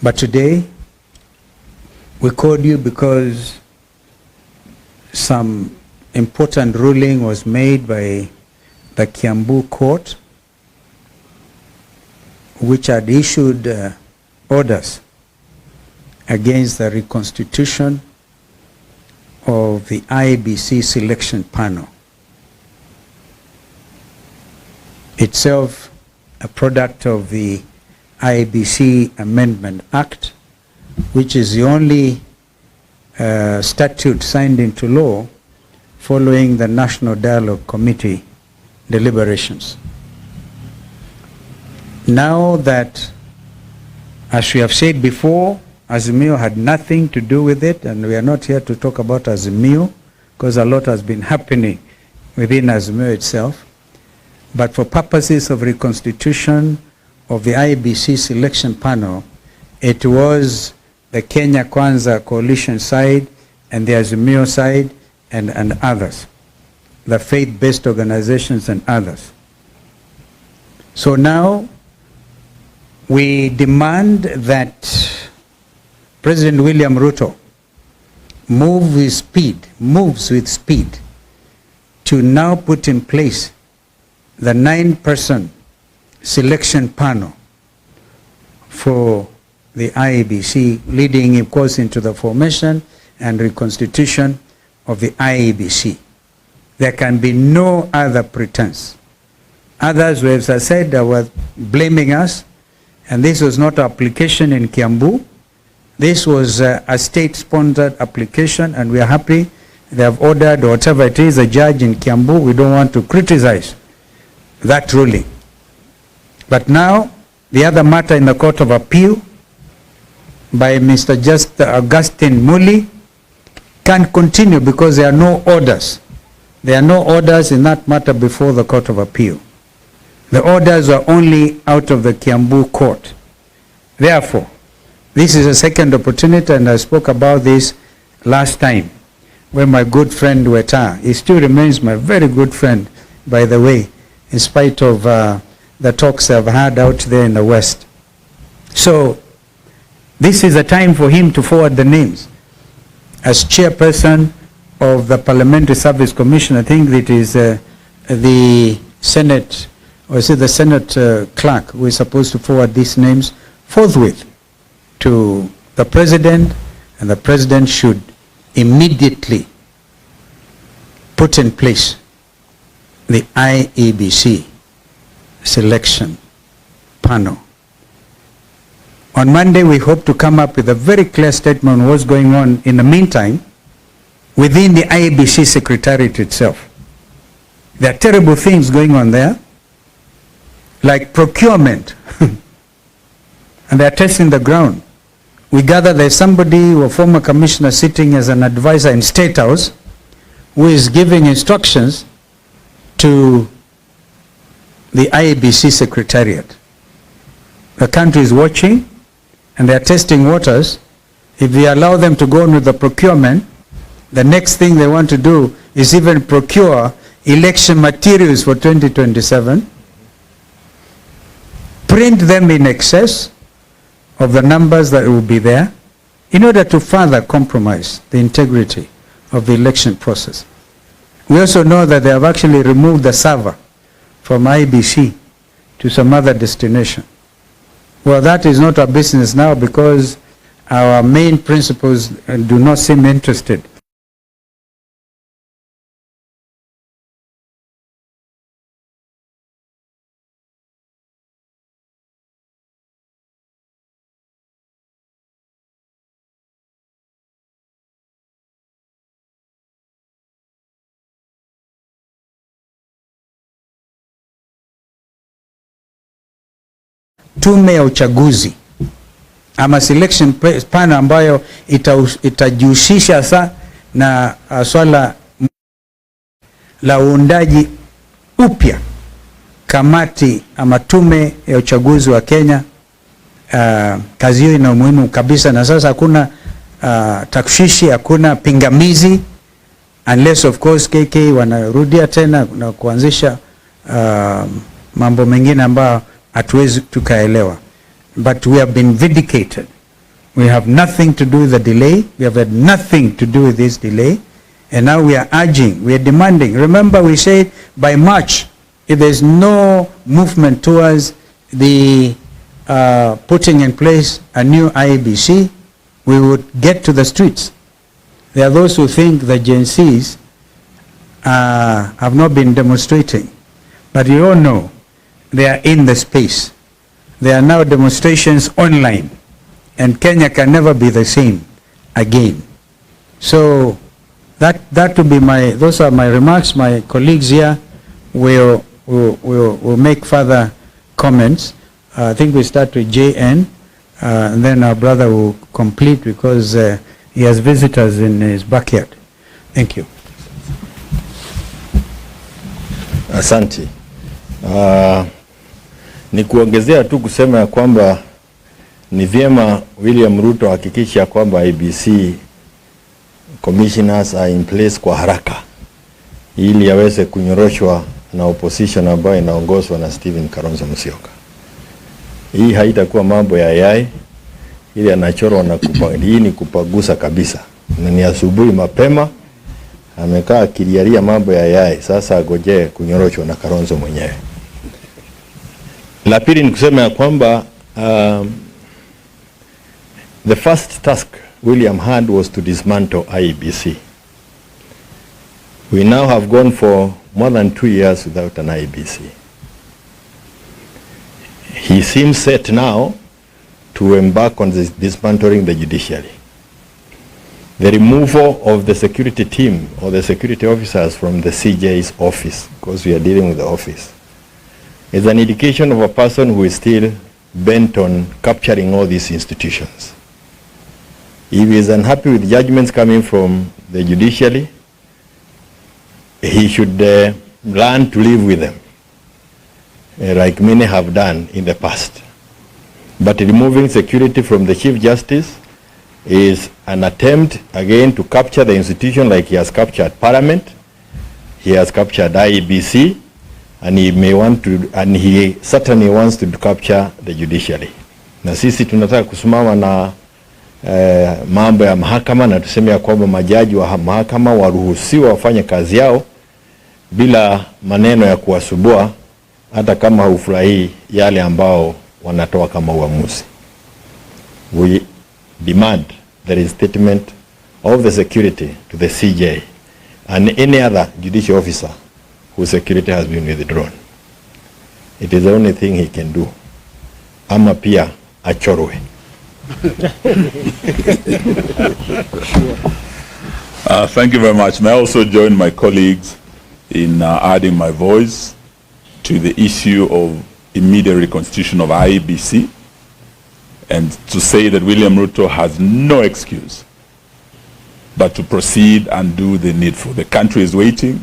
But today, we called you because some important ruling was made by the Kiambu court, which had issued orders against the reconstitution of the IEBC selection panel, itself a product of the IEBC Amendment Act, which is the only statute signed into law following the National Dialogue Committee deliberations. Now that, as we have said before, Azimio had nothing to do with it, and we are not here to talk about Azimio because a lot has been happening within Azimio itself. But for purposes of reconstitution of the IEBC selection panel, it was the Kenya Kwanza coalition side and the Azimio side and others, the faith-based organizations and others. So now we demand that President William Ruto moves with speed to now put in place the 9-person selection panel for the IEBC, leading, of course, into the formation and reconstitution of the IEBC. There can be no other pretense. Others, as I said, were blaming us, and this was not an application in Kiambu. This was a state-sponsored application, and we are happy they have ordered, or whatever it is, a judge in Kiambu. We don't want to criticize that ruling. But now, the other matter in the Court of Appeal by Mr. Augustine Muli can continue because there are no orders. There are no orders in that matter before the Court of Appeal. The orders are only out of the Kiambu court. Therefore, this is a second opportunity, and I spoke about this last time when my good friend Weta, he still remains my very good friend, by the way, in spite of the talks I've had out there in the West. So this is a time for him to forward the names. As chairperson of the Parliamentary Service Commission, I think it is the Senate, or is it the Senate clerk who is supposed to forward these names forthwith to the President, and the President should immediately put in place the IEBC selection panel. On Monday, we hope to come up with a very clear statement on what's going on in the meantime within the IEBC Secretariat itself. There are terrible things going on there, like procurement, and they're testing the ground. We gather there's somebody, a former commissioner, sitting as an advisor in State House, who is giving instructions to the IEBC Secretariat. The country is watching, and they're testing waters. If we allow them to go on with the procurement, the next thing they want to do is even procure election materials for 2027, print them in excess of the numbers that will be there, in order to further compromise the integrity of the election process. We also know that they have actually removed the server from IEBC to some other destination. Well, that is not our business now, because our main principals do not seem interested. Tume ya uchaguzi ama selection panel ambayo itajihusisha sa na swala la uundaji upya kamati ama tume ya uchaguzi wa Kenya. Kazi hiyo ina umuhimu kabisa, na sasa hakuna takshishi, hakuna pingamizi, unless of course KK wanarudia tena na kuanzisha mambo mengine ambayo hatuwezi tukaelewa. But we have been vindicated We have nothing to do with the delay. We have had nothing to do with this delay. And now we are urging, we are demanding. Remember, we said by March, if there's no movement towards the putting in place a new IEBC, we would get to the streets. There are those who think the Gen Zs have not been demonstrating. But you all know they are in the space. There are now demonstrations online. And Kenya can never be the same again. So that will be those are my remarks. My colleagues here will make further comments. I think we start with JN, and then our brother will complete because he has visitors in his backyard. Thank you. Asante. Ni kuongezea tu kusema ya kwamba ni vyema William Ruto hakikisha kwamba IEBC commissioners are in place kwa haraka ili yaweze kunyoroshwa na opposition ambayo inaongozwa na Kalonzo Musyoka. Hii haitakuwa mambo ya yai ili anachorwa na hii ni kupagusa kabisa. Na ni asubuhi mapema amekaa akilialia mambo ya yai, sasa agoje kunyoroshwa na Kalonzo mwenyewe. La pili ni kusema ya kwamba the first task William had was to dismantle IEBC. We now have gone for more than 2 years without an IEBC. He seems set now to embark on dismantling the judiciary. The removal of the security team or the security officers from the CJ's office, because we are dealing with the office, is an indication of a person who is still bent on capturing all these institutions. If he is unhappy with judgments coming from the judiciary, he should learn to live with them, like many have done in the past. But removing security from the Chief Justice is an attempt again to capture the institution like he has captured Parliament, he has captured IEBC, and he certainly wants to capture the judiciary. Na sisi tunataka kusimama na mambo ya mahakama na tuseme ya kwamba majaji wa mahakama waruhusiwa wafanye kazi yao bila maneno ya kuwasubua hata kama hufurahi yale ambao wanatoa kama uamuzi. We demand the reinstatement of the security to the CJ and any other judicial officer whose security has been withdrawn. It is the only thing he can do. Ama pia achorwe. Thank you very much. May I also join my colleagues in adding my voice to the issue of immediate reconstitution of IEBC and to say that William Ruto has no excuse but to proceed and do the needful. The country is waiting.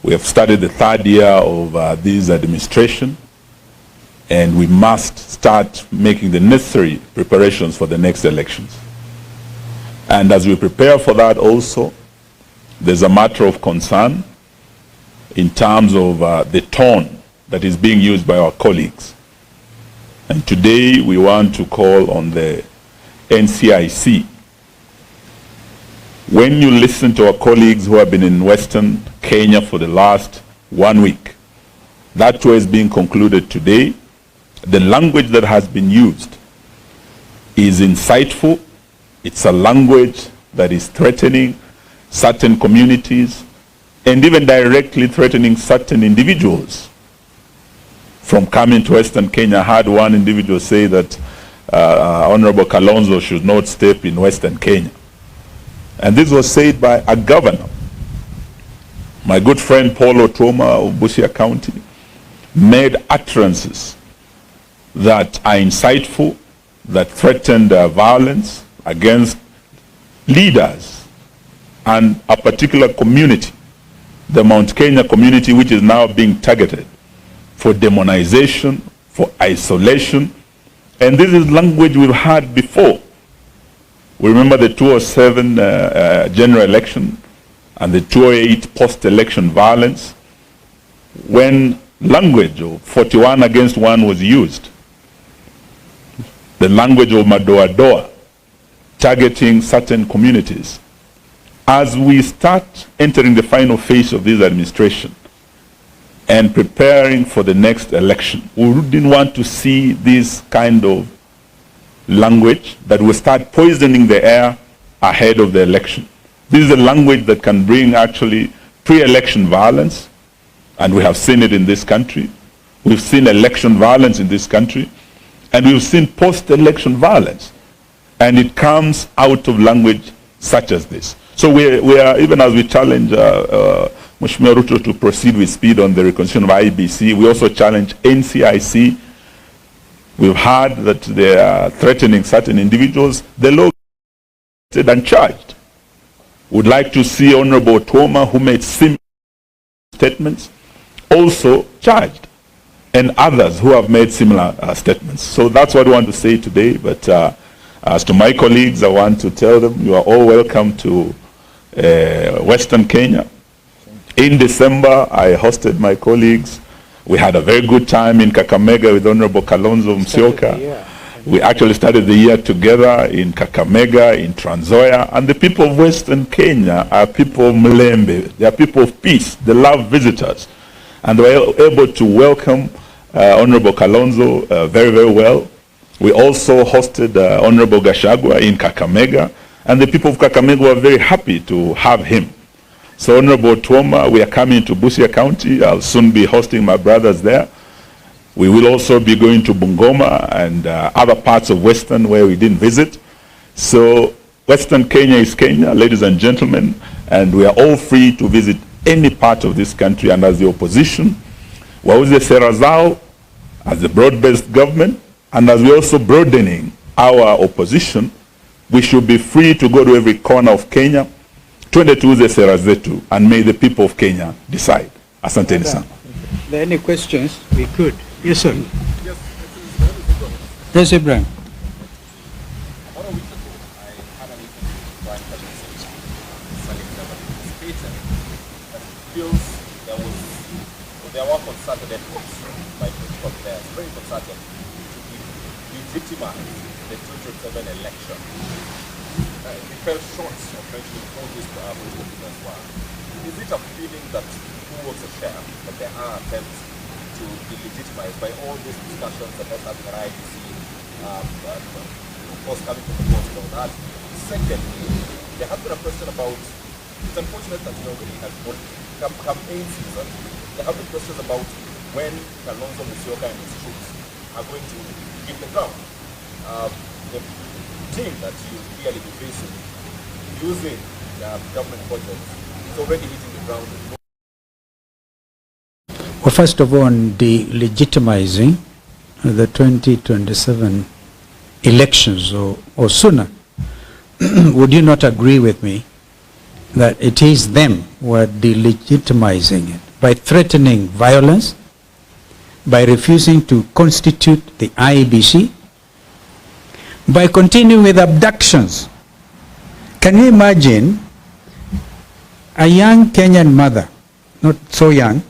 We have started the third year of this administration, and we must start making the necessary preparations for the next elections. And as we prepare for that also, there's a matter of concern in terms of the tone that is being used by our colleagues. And today we want to call on the NCIC. When you listen to our colleagues who have been in Western Kenya for the last 1 week, that tour is being concluded today. The language that has been used is insightful. It's a language that is threatening certain communities and even directly threatening certain individuals. From coming to Western Kenya, I heard one individual say that Honorable Kalonzo should not step in Western Kenya. And this was said by a governor. My good friend Paul Otoma of Busia County made utterances that are insightful, that threatened violence against leaders and a particular community, the Mount Kenya community, which is now being targeted for demonization, for isolation. And this is language we've heard before. We remember the 2007 general election and the 2008 post-election violence, when language of 41 against 1 was used. The language of madoa-doa targeting certain communities. As we start entering the final phase of this administration and preparing for the next election, we didn't want to see this kind of language that will start poisoning the air ahead of the election. This is a language that can bring actually pre-election violence, and we have seen it in this country. We've seen election violence in this country, and we've seen post-election violence. And it comes out of language such as this. So we are, even as we challenge Mheshimiwa Ruto to proceed with speed on the reconstitution of IEBC, we also challenge NCIC. We've heard that they are threatening certain individuals. The law is uncharged. Would like to see Honorable Tuoma, who made similar statements, also charged, and others who have made similar statements. So that's what I want to say today. But as to my colleagues, I want to tell them you are all welcome to Western Kenya. In December, I hosted my colleagues. We had a very good time in Kakamega with Honorable Kalonzo Musyoka. We actually started the year together in Kakamega, in Trans Nzoia, and the people of Western Kenya are people of Mlembe. They are people of peace. They love visitors. And we were able to welcome Honorable Kalonzo very, very well. We also hosted Honorable Gashagwa in Kakamega, and the people of Kakamega were very happy to have him. So Honorable Tuoma, we are coming to Busia County. I'll soon be hosting my brothers there. We will also be going to Bungoma and other parts of Western where we didn't visit. So Western Kenya is Kenya, ladies and gentlemen, and we are all free to visit any part of this country. And as the opposition, wauze sera zao as the broad-based government, and as we're also broadening our opposition, we should be free to go to every corner of Kenya, twende tuuze sera zetu, and may the people of Kenya decide. Asanteni sana. Are there any questions? We could. Yes, sir. Yes, Ibrahim. There were concerted efforts by political players, very concerted, to legitimize the 2027 election. We fell short of mentioning all this political as well. Is it a feeling that who wants to share that there are attempts to delegitimize by all these discussions that are having an IEBC, of course coming from the court on that? Secondly, there has been a question about, it's unfortunate that nobody has put campaign season. There have been questions about when Kalonzo, Musyoka and his troops are going to hit the ground. The team that you clearly be facing using government budgets is already hitting the ground. Well, first of all, on delegitimizing the 2027 elections or sooner, would you not agree with me that it is them who are delegitimizing it by threatening violence, by refusing to constitute the IEBC, by continuing with abductions? Can you imagine a young Kenyan mother, not so young,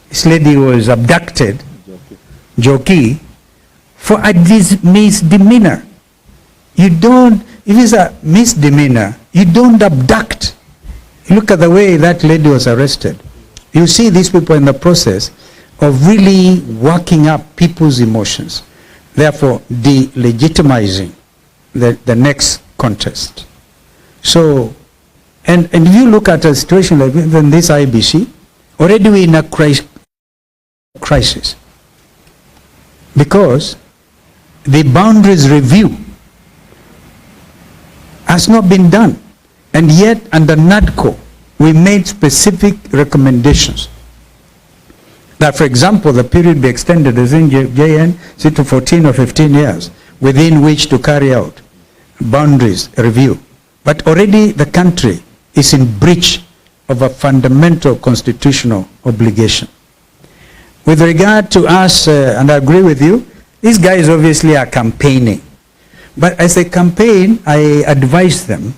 this lady was abducted, Joki, for a misdemeanor. You don't, if it's a misdemeanor, you don't abduct. Look at the way that lady was arrested. You see these people in the process of really working up people's emotions, therefore delegitimizing the next contest. So, and if you look at a situation like this IBC, already we're in a crisis because the boundaries review has not been done. And yet, under NADCO, we made specific recommendations that, for example, the period be extended as in JN to 14 or 15 years, within which to carry out boundaries review. But already the country is in breach of a fundamental constitutional obligation. With regard to us, and I agree with you, these guys obviously are campaigning. But as they campaign, I advise them,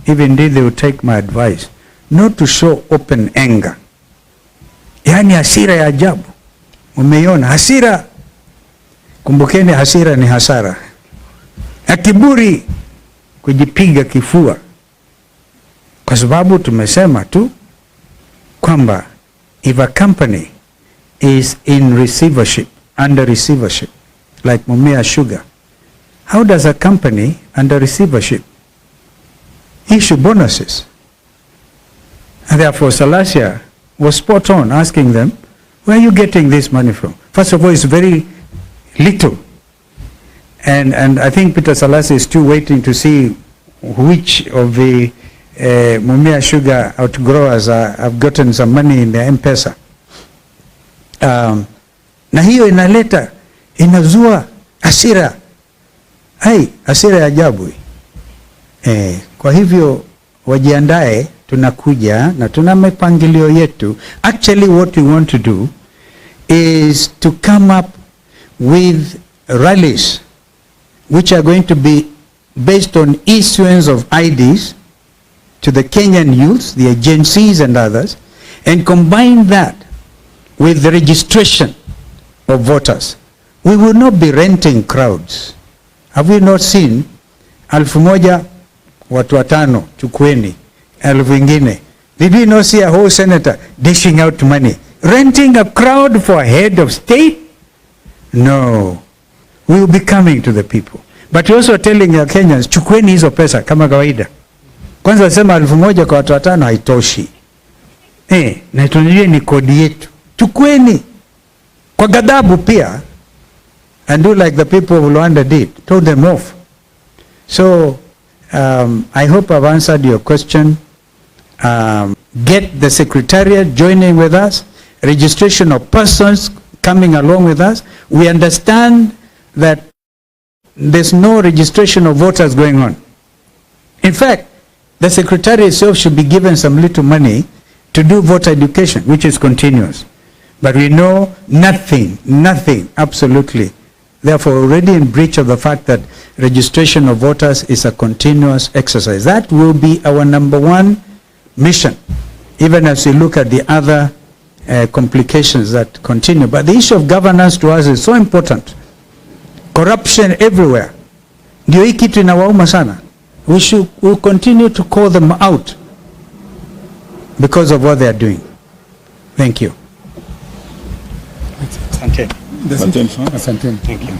if indeed they will take my advice, not to show open anger. Yani hasira ya ajabu. Umeiona hasira, kumbukeni hasira ni hasara. Na kiburi, kujipiga kifua, kwa sababu tumesema tu kwamba if a company is in receivership, under receivership, like Mumia Sugar, how does a company under receivership issue bonuses? And therefore Salasia was spot on asking them, where are you getting this money from? First of all, it's very little. And I think Peter Salasia is still waiting to see which of the Mumia Sugar outgrowers have gotten some money in their M-Pesa. Na hiyo inazua hasira. Hasira ya ajabu. Kwa hivyo wajiandae, tunakuja na tuna mipangilio yetu. Actually what we want to do is to come up with rallies which are going to be based on issuance of IDs to the Kenyan youths, the agencies and others, and combine that with the registration of voters. We will not be renting crowds. Have we not seen 1,000 watu 5 chukueni, 1,000 ingine? Did we not see a whole senator dishing out money? Renting a crowd for a head of state? No. We will be coming to the people. But we also telling our Kenyans, chukueni hizo pesa kama kawaida. Kwanza wasema 1,000 kwa watu 5 haitoshi. Na tunajua ni kodi yetu. Chukueni kwa ghadhabu pia, and do like the people of Rwanda did, told them off. So I hope I've answered your question. Get the secretariat joining with us, registration of persons coming along with us. We understand that there's no registration of voters going on. In fact, the secretariat itself should be given some little money to do voter education, which is continuous. But we know nothing, absolutely. Therefore, already in breach of the fact that registration of voters is a continuous exercise. That will be our #1 mission, even as we look at the other complications that continue. But the issue of governance to us is so important. Corruption everywhere. Ndio hii kitu inawauma sana. We'll continue to call them out because of what they are doing. Thank you. Asante. Thank you.